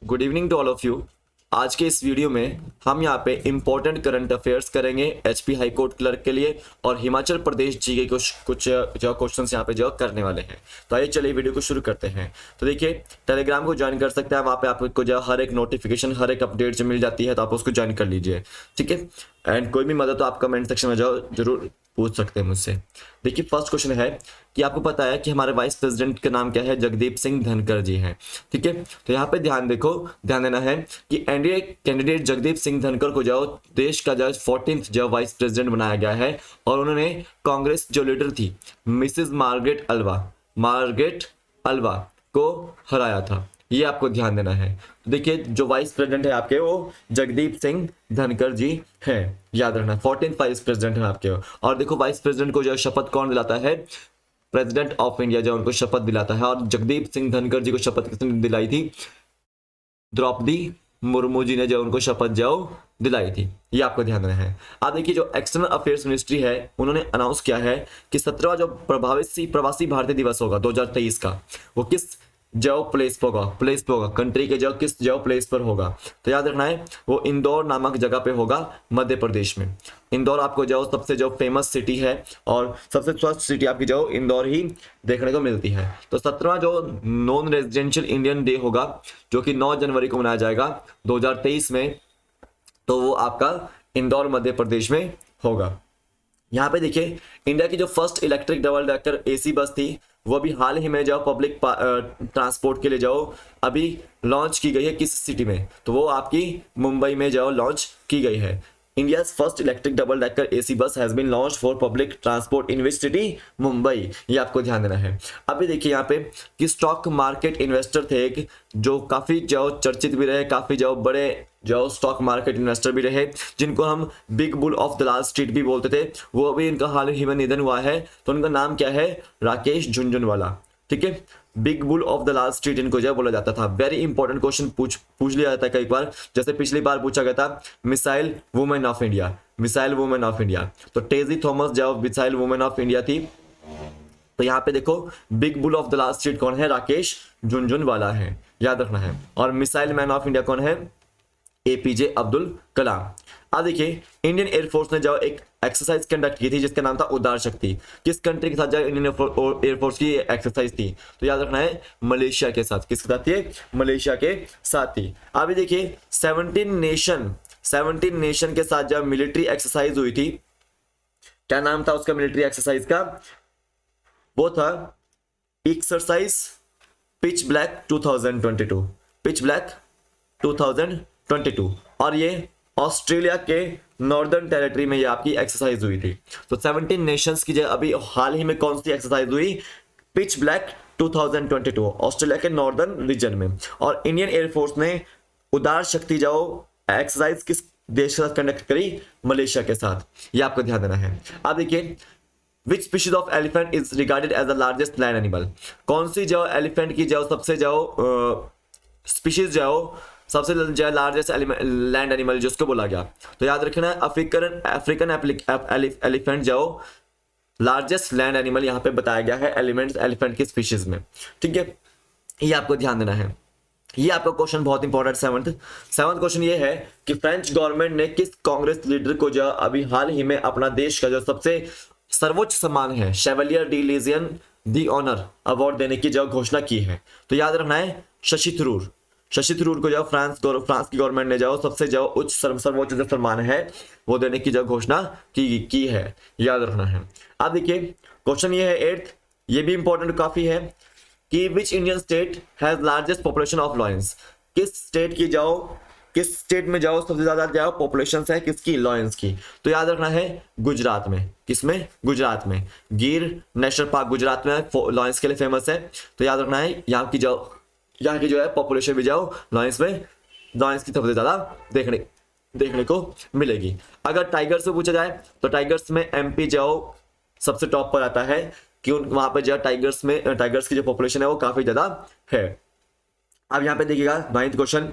Good evening to all of you. आज के इस वीडियो में हम यहाँ पे इम्पोर्टेंट करंट अफेयर्स करेंगे एचपी हाई कोर्ट क्लर्क के लिए और हिमाचल प्रदेश जी के कुछ जो क्वेश्चंस यहाँ पे जो करने वाले हैं। तो आइए चलिए वीडियो को शुरू करते हैं। तो देखिए, टेलीग्राम को ज्वाइन कर सकते हैं, वहाँ पे आपको जो हर एक नोटिफिकेशन हर एक अपडेट जो मिल जाती है, तो आप उसको ज्वाइन कर लीजिए, ठीक है। एंड कोई भी मदद तो आप कमेंट सेक्शन में जाओ जरूर पूछ सकते हैं मुझसे। देखिए, फर्स्ट क्वेश्चन है कि आपको पता है कि हमारे वाइस प्रेसिडेंट का नाम क्या है? जगदीप सिंह धनखड़ जी हैं, ठीक है। तो यहाँ पे ध्यान देना है कि एनडीए कैंडिडेट जगदीप सिंह धनखड़ को जो देश का जो 14th जो वाइस प्रेसिडेंट बनाया गया है, और उन्होंने कांग्रेस जो लीडर थी मिसेस मार्गरेट अल्वा को हराया था। ये आपको ध्यान देना है। तो देखिए, जो वाइस प्रेसिडेंट है आपके वो जगदीप सिंह धनखड़ जी हैं, याद रखना। 14th वाइस प्रेसिडेंट है आपके। और देखो, वाइस प्रेसिडेंट को जो शपथ कौन दिलाता है? प्रेसिडेंट ऑफ इंडिया जो उनको शपथ दिलाता है। और जगदीप सिंह धनखड़ जी को शपथ किसने दिलाई थी? द्रौपदी मुर्मू जी ने जो उनको शपथ जो दिलाई थी। ये आपको ध्यान देना है। आप देखिए, जो एक्सटर्नल अफेयर्स मिनिस्ट्री है उन्होंने अनाउंस किया है कि 17वां जो प्रवासी भारतीय दिवस होगा 2023 का, वो किस जो प्लेस पर होगा, कंट्री के जो किस जो प्लेस पर होगा। तो याद रखना है, वो इंदौर नामक जगह पे होगा, मध्य प्रदेश में। इंदौर आपको जो सबसे जो फेमस सिटी है और सबसे स्वस्थ सिटी आपकी जो इंदौर ही देखने को मिलती है। तो 17वां जो नॉन रेजिडेंशियल इंडियन डे होगा, जो कि 9 जनवरी को मनाया जाएगा 2023 में, तो वो आपका इंदौर मध्य प्रदेश में होगा। यहाँ पे देखिए, इंडिया की जो first electric double decker AC बस थी, वो भी हाल ही में जो पब्लिक ट्रांसपोर्ट के लिए जो अभी लॉन्च की गई है किस सिटी में? तो वो आपकी मुंबई में जो लॉन्च की गई है। India's first electric double decker AC bus has been launch for public transport in which city? Mumbai. ये आपको ध्यान देना है। अभी देखिए यहाँ पे कि स्टॉक मार्केट इन्वेस्टर थे एक, जो काफी जो चर्चित भी रहे, काफी जो बड़े जो स्टॉक मार्केट इन्वेस्टर भी रहे, जिनको हम big bull of the Lal street भी बोलते थे, वो अभी इनका हाल ही में निधन हुआ है। तो उनका नाम क्या है? राकेश झुनझुनवाला, ठीक है। Big bull of the Lal street इनको जो बोला जाता था। वेरी इंपॉर्टेंट क्वेश्चन पूछ लिया जाता है कई बार, जैसे पिछली बार पूछा गया था मिसाइल वुमेन ऑफ इंडिया। तो टेजी थॉमस जो मिसाइल वुमेन ऑफ इंडिया थी। तो यहाँ पे देखो, big bull of the Lal street कौन है? राकेश झुनझुनवाला है, याद रखना है। और मिसाइल मैन ऑफ इंडिया कौन है? एपीजे अब्दुल कलाम। अब देखिए, इंडियन एयरफोर्स ने जो एक एक्सरसाइज कंडक्ट की थी जिसका नाम था उदार शक्ति। किस कंट्री के साथ जो इंडियन एयरफोर्स की एक्सरसाइज थी? तो याद रखना है, मलेशिया के साथ। किसके साथ थी? मलेशिया के साथ थी। अभी देखिए, 17 नेशन के साथ जब मिलिट्री एक्सरसाइज हुई थी, क्या नाम था उसका मिलिट्री एक्सरसाइज का? वो था एक्सरसाइज पिच ब्लैक 2022। और ये ऑस्ट्रेलिया के नॉर्दर्न टेरिटरी में ये आपकी एक्सरसाइज हुई थी। तो 17 नेशंस की जो अभी हाल ही में कौन सी एक्सरसाइज हुई? पिच ब्लैक 2022, ऑस्ट्रेलिया के नॉर्दर्न रीजन में। और इंडियन एयरफोर्स ने उदार शक्ति जो एक्सरसाइज किस देश के साथ कंडक्ट करी? मलेशिया के साथ। ये आपको ध्यान देना है। अब देखिए, which species of elephant is regarded as the largest land animal? कौन सी जो एलिफेंट की जो सबसे जो स्पीशीज जो सबसे लार्जेस्ट लैंड एनिमल जिसको बोला गया? तो याद रखना है, अफ्रीकन एलिफेंट जो लार्जेस्ट लैंड एनिमल यहाँ पे बताया गया है एलिफेंट की स्पीशीज में, ठीक है। ये आपको ध्यान देना है। ये आपका क्वेश्चन बहुत इंपॉर्टेंट। सेवंथ क्वेश्चन ये है कि फ्रेंच गवर्नमेंट ने किस कांग्रेस लीडर को जो अभी हाल ही में अपना देश का जो सबसे सर्वोच्च सम्मान है शेवलियर डी लीजियन दी ऑनर अवार्ड देने की जो घोषणा की है? तो याद रखना है, शशि थरूर को जो फ्रांस की गवर्नमेंट ने जो सबसे जो उच्च सर्वोच्च जो सम्मान है वो देने की जो घोषणा की है, याद रखना है। अब देखिए, क्वेश्चन ये है 8th, ये भी इंपॉर्टेंट काफी है कि which Indian state has largest population of lions? किस स्टेट में जाओ सबसे ज्यादा जाओ पॉपुलेशन है किसकी? लॉयंस की। तो याद रखना है, गुजरात में। किसमें? गुजरात में। गिर नेशनल पार्क गुजरात में लॉयंस के लिए फेमस है। तो याद रखना है, यहाँ की जो है पॉपुलेशन भी जाओ लॉयंस की सबसे ज्यादा देखने को मिलेगी। अगर टाइगर से पूछा जाए तो टाइगर्स में एमपी जो सबसे टॉप पर आता है कि वहां पर जो टाइगर्स की जो पॉपुलेशन है वो काफी ज्यादा है। अब यहाँ पे देखिएगा 9th question,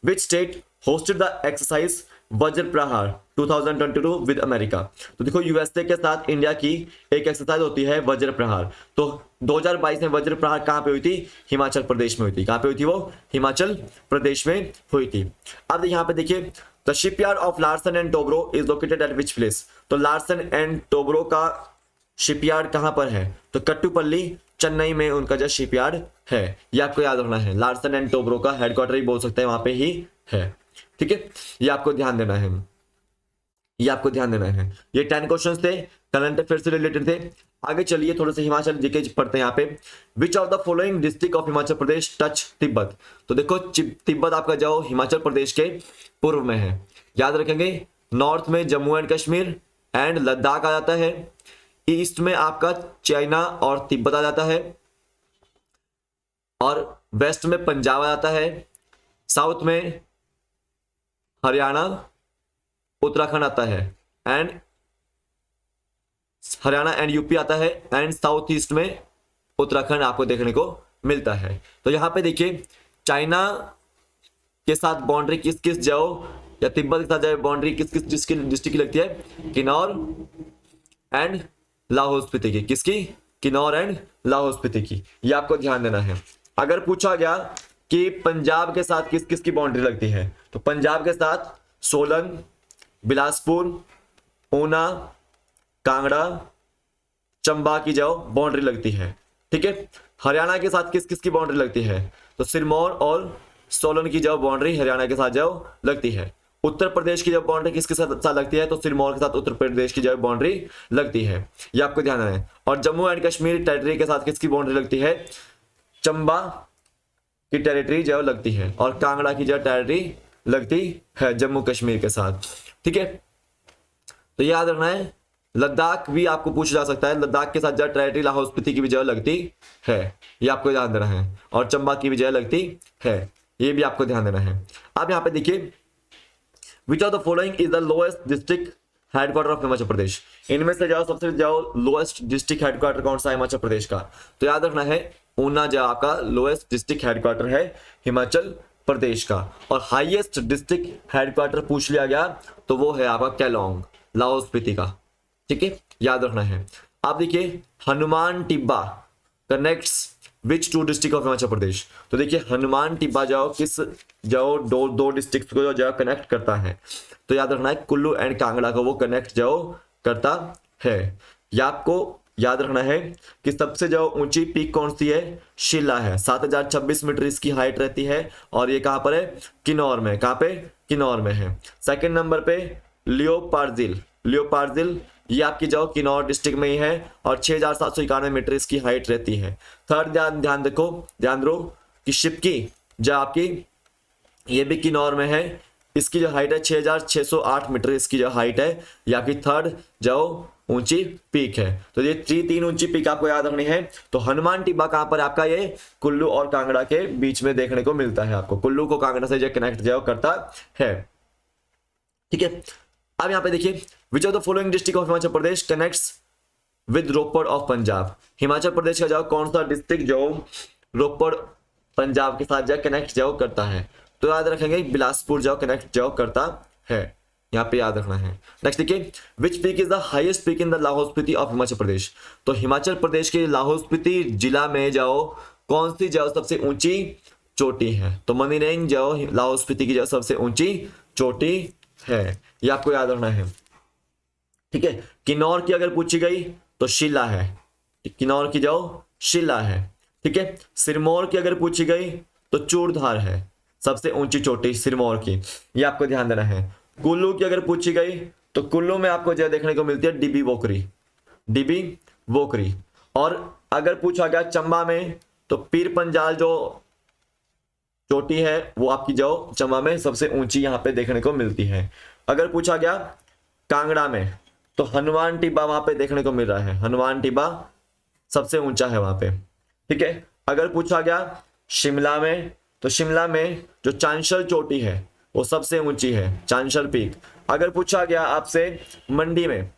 which state hosted the exercise वज्र प्रहार 2022 विद अमेरिका। तो देखो यूएसए के साथ इंडिया की एक एक्सरसाइज होती है वज्र प्रहार। तो 2022 में वज्र प्रहार कहाँ पे हुई थी? हिमाचल प्रदेश में हुई थी। कहाँ पे हुई थी वो? हिमाचल प्रदेश में हुई थी। अब यहाँ पे देखिए, the shipyard of Larsen and Toubro is located at which place? तो लार्सन एंड टोब्रो का शिपयार्ड कहाँ पर है? तो कट्टुपल्ली चेन्नई में उनका जो शिपयार्ड है, ये आपको याद रखना है। लार्सन एंड टोब्रो का हेडक्वार्टर ही बोल सकते हैं, वहां पे ही है। ठीक है, ये आपको ध्यान देना है, ये आपको ध्यान देना है। ये 10 क्वेश्चंस थे, करंट अफेयर से रिलेटेड थे। आगे चलिए थोड़ा सा हिमाचल जीके पढ़ते हैं यहाँ पे। विच of the following district of Himachal Pradesh touch Tibet? तो देखो तिब्बत आपका जो हिमाचल प्रदेश के पूर्व में है, याद रखेंगे। नॉर्थ में जम्मू एंड कश्मीर एंड लद्दाख आ जाता है। ईस्ट में आपका चाइना और तिब्बत आ जाता है, और वेस्ट में पंजाब आ जाता है। साउथ में हरियाणा उत्तराखंड आता है, एंड हरियाणा एंड यूपी आता है, एंड साउथ ईस्ट में उत्तराखंड आपको देखने को मिलता है। तो यहां पे देखिए, चाइना के साथ बाउंड्री किस किस जाओ, या तिब्बत के साथ जाओ, बाउंड्री किस किस डिस्ट्रिक्ट की लगती है? किन्नौर एंड लाहौल स्पीति की। किसकी? किन्नौर एंड लाहौल स्पीति की। ये आपको ध्यान देना है। अगर पूछा गया कि पंजाब के साथ किस किस की बाउंड्री लगती है, तो पंजाब के साथ सोलन, बिलासपुर, ऊना, कांगड़ा, चंबा की जो बाउंड्री लगती है। ठीक है, हरियाणा के साथ किस किस की बाउंड्री लगती है? तो सिरमौर और सोलन की जो बाउंड्री हरियाणा के साथ जो लगती है। उत्तर प्रदेश की जब बाउंड्री किसके साथ लगती है? तो सिरमौर के साथ उत्तर प्रदेश की जो बाउंड्री लगती है, ये आपको ध्यान है। और जम्मू एंड कश्मीर टेरिटरी के साथ किसकी बाउंड्री लगती है? चंबा की टेरिटरी जो लगती है, और कांगड़ा की जो टेरिटरी लगती है जम्मू कश्मीर के साथ। ठीक है, तो याद रखना है। लद्दाख भी आपको पूछा जा सकता है, लद्दाख के साथ जो टेरिटरी लाहौल स्पीति की भी जगह लगती है, ये आपको ध्यान देना है। और चंबा की भी जगह लगती है, ये भी आपको ध्यान देना है। अब यहाँ पे देखिए, which of the following is the lowest district headquarter of Himachal Pradesh? इनमें से जाओ सबसे जाओ लोएस्ट डिस्ट्रिक्ट हेडक्वार्टर कौन सा है हिमाचल प्रदेश का? तो याद रखना है, ऊना जो आपका लोएस्ट डिस्ट्रिक्ट हेडक्वार्टर है हिमाचल प्रदेश का। और हाईएस्ट डिस्ट्रिक्ट हेडक्वार्टर पूछ लिया गया तो वो है आपका केलोंग, लाहौल स्पीति का। ठीक है, याद रखना है। आप देखिए, Hanuman Tibba connects which two district of Himachal Pradesh? तो देखिए, हनुमान टिब्बा जाओ किस जाओ दो डिस्ट्रिक्ट को जो कनेक्ट करता है, तो याद रखना है कुल्लू एंड कांगड़ा को वो कनेक्ट जाओ करता है। या आपको याद रखना है कि सबसे जो ऊंची पीक कौन सी है? शिला है, 7026 मीटर इसकी हाइट रहती है, और ये कहां पर है? किन्नौर में। कहां पे? किन्नौर में है। सेकंड नंबर पे लियोपार्जिल, ये आपकी जो किन्नौर डिस्ट्रिक्ट में ही है, और 6791 मीटर इसकी हाइट रहती है। थर्ड ध्यान दो कि शिपकी जो आपकी, ये भी किन्नौर में है, इसकी जो हाइट है 6608 मीटर इसकी जो हाइट है, ये आपकी थर्ड जो ऊंची पीक है। तो ये तीन ऊंची पीक आपको याद रखनी है। तो हनुमान टिब्बा कहां पर आपका? ये कुल्लू और कांगड़ा के बीच में देखने को मिलता है। आपको कुल्लू को कांगड़ा से जो कनेक्ट जो करता है। ठीक है, अब यहाँ पे देखिए, which of the following district of Himachal Pradesh connects with Ropar of Punjab? Himachal Pradesh का जो कौन सा डिस्ट्रिक्ट जो रोपड़ पंजाब के साथ जो कनेक्ट जो करता है? तो याद रखेंगे, बिलासपुर जो कनेक्ट जो करता है, यहाँ पे याद रखना है। नेक्स्ट देखिए, which peak is the highest peak in the Lahaul Spiti of Himachal Pradesh? तो हिमाचल प्रदेश के लाहौल स्पीति जिला में जाओ कौन सी जाओ सबसे ऊंची चोटी है? तो मनीरेंग जाओ लाहौल स्पीति की जो सबसे ऊंची चोटी है, ये आपको याद रखना है। ठीक है, किन्नौर की अगर पूछी गई तो शिला है, किन्नौर की जाओ शिला है। ठीक है, सिरमौर की अगर पूछी गई तो चूड़धार है, सबसे ऊंची चोटी सिरमौर की, ये आपको ध्यान देना है। कुल्लू की अगर पूछी गई तो कुल्लू में आपको जो देखने को मिलती है डिबी वोकरी। और अगर पूछा गया चंबा में तो पीर पंजाल जो चोटी है वो आपकी जो चंबा में सबसे ऊंची यहाँ पे देखने को मिलती है। अगर पूछा गया कांगड़ा में तो हनुमान टिब्बा वहां पे देखने को मिल रहा है, हनुमान टिब्बा सबसे ऊंचा है वहां पे। ठीक है, अगर पूछा गया शिमला में तो शिमला में जो चांशल चोटी है वो सबसे ऊंची है, चांशल पीक। अगर पूछा गया आपसे मंडी में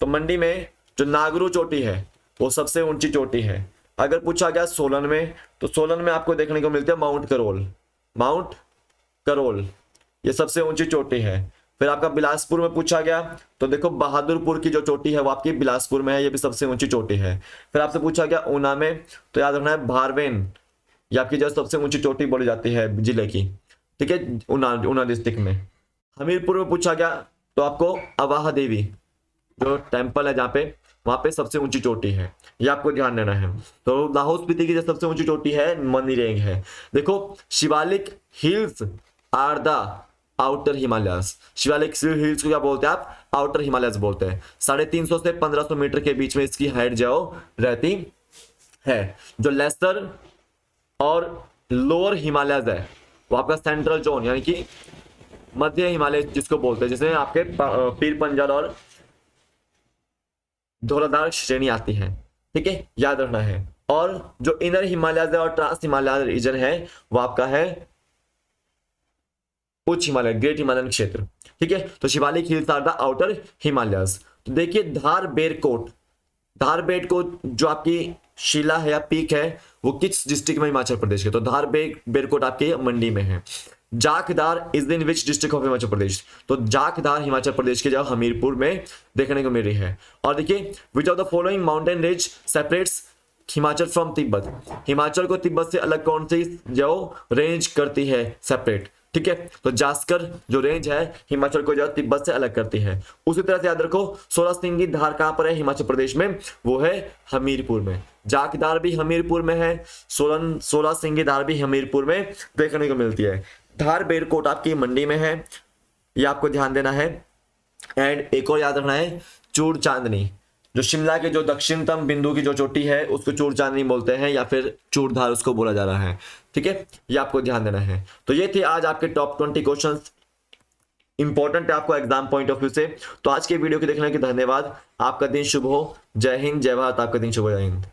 तो मंडी में जो नागरू चोटी है वो सबसे ऊंची चोटी है। अगर पूछा गया सोलन में तो सोलन में आपको देखने को मिलती है माउंट करोल, ये सबसे ऊंची चोटी है। फिर आपका बिलासपुर में पूछा गया, तो देखो बहादुरपुर की जो चोटी है वो आपकी बिलासपुर में है, ये भी सबसे ऊंची चोटी है। फिर आपसे पूछा गया ऊना में, तो याद रखना है भारवेन, ये आपकी जो सबसे ऊंची चोटी बोली जाती है जिले की, ठीक है, ऊना डिस्ट्रिक्ट में। हमीरपुर में पूछा गया तो आपको अवाह देवी जो टेम्पल है जहाँ पे, वहां पे सबसे ऊंची चोटी है, ये आपको ध्यान देना है। तो लाहौल स्पीति की जो सबसे ऊंची चोटी है मनीरेंग है। देखो Shivalik hills are the outer Himalayas, Shivalik hills को क्या बोलते हैं आप, आउटर हिमालयस बोलते हैं। 350 से 1500 मीटर के बीच में इसकी हाइट जो रहती है। जो लेसर और लोअर हिमालयस है वो आपका सेंट्रल जोन यानी कि मध्य हिमालय जिसको बोलते हैं, जिसमें आपके पीर पंजल और धौलाधार श्रेणी आती है, ठीक है, याद रखना है। और जो इनर हिमालयस है और ट्रांस हिमालय रीजन है वो आपका है उच्च हिमालय, ग्रेट हिमालयन क्षेत्र, ठीक है। तो Shivalik hills are the outer Himalayas. तो देखिए धार बेरकोट जो आपकी शिला है या पीक है वो किस डिस्ट्रिक्ट में, हिमाचल प्रदेश के, तो धार बेरकोट आपके मंडी में है। Jakhdar is in which district of Himachal Pradesh, तो जाखदार हिमाचल प्रदेश के जो हमीरपुर में देखने को मिल रही है। और देखिए which of the following mountain range separates Himachal from Tibet, Himachal को तिब्बत से अलग कौन सी जो रेंज करती है सेपरेट, ठीक है। तो जास्कर जो रेंज है हिमाचल को जो तिब्बत से अलग करती है। उसी तरह से याद रखो 16 सिंगी धार कहां पर है हिमाचल प्रदेश में, वो है हमीरपुर में। जाखदार भी हमीरपुर में है, 16 सिंगी धार भी हमीरपुर में देखने को मिलती है। धार बेरकोट आपकी मंडी में है, ये आपको ध्यान देना है। एंड एक और याद रखना है चूड़ चांदनी, जो शिमला के जो दक्षिणतम बिंदु की जो चोटी है उसको चूड़ चांदनी बोलते हैं या फिर चूड़धार उसको बोला जा रहा है, ठीक है, ये आपको ध्यान देना है। तो ये थे आज आपके टॉप 20 क्वेश्चंस, इंपॉर्टेंट है आपको एग्जाम पॉइंट ऑफ व्यू से। तो आज के वीडियो को देखने के धन्यवाद। आपका दिन शुभ हो। जय हिंद, जय भारत, आपका दिन शुभ हो। जय हिंद।